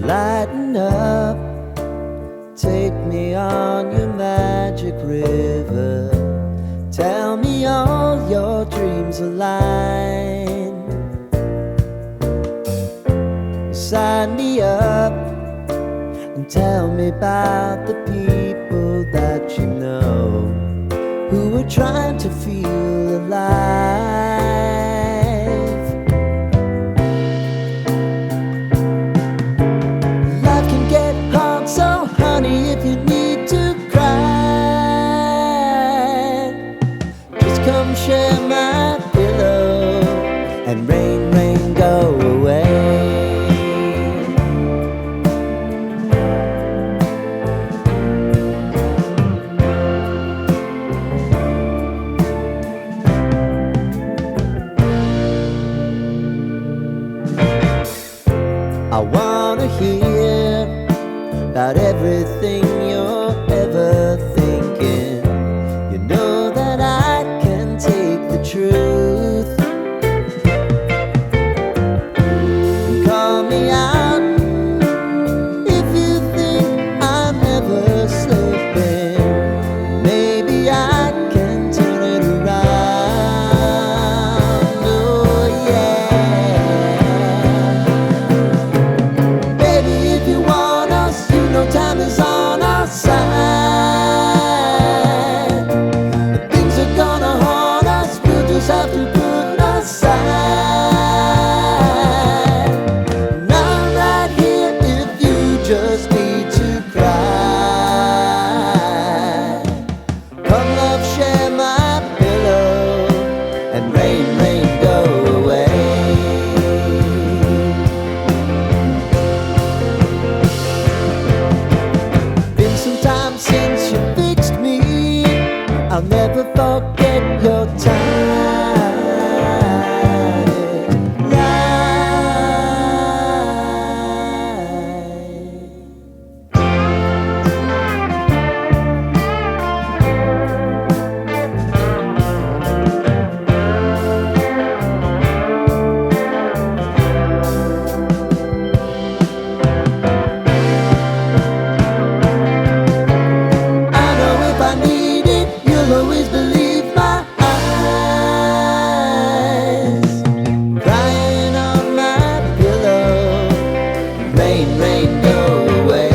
Lighten up, take me on your magic river. Tell me all your dreams align. Sign me up and tell me about the people that you know who are trying to feel alive. Life can get hard, so honey, if you need to cry, just come share my pillow and rain, rain, go away. I wanna hear about everything you're ever thinking. You know that I can take the truth. Call me out if you think I'm ever slipping. Maybe I can turn it around. Oh yeah. Baby, if you want us, you know time is on our side. If things are gonna haunt us, we'll just have to put aside. And I'm right here if you just need to cry. Come love, share my pillow and rain, rain, go away. Been some time since you fixed me. I'll never forget your time. I know if I need it, you'll always believe my eyes. Crying on my pillow, rain, rain, go away.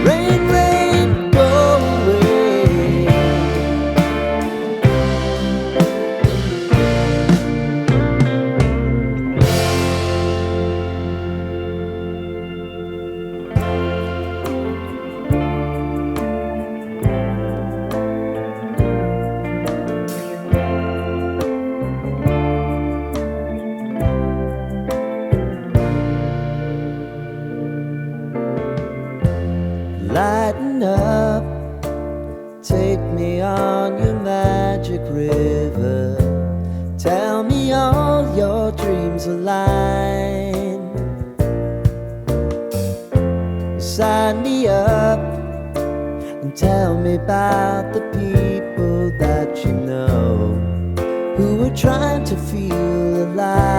Rain, rain, go away. Lighten up, take me on your magic river. Tell me all your dreams align. Sign me up and tell me about the people that you know who are trying to feel alive.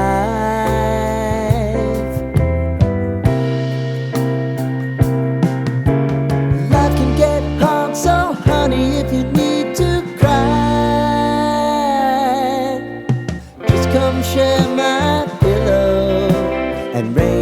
Life can get hard, so honey, if you need to cry, just come share my pillow and rain.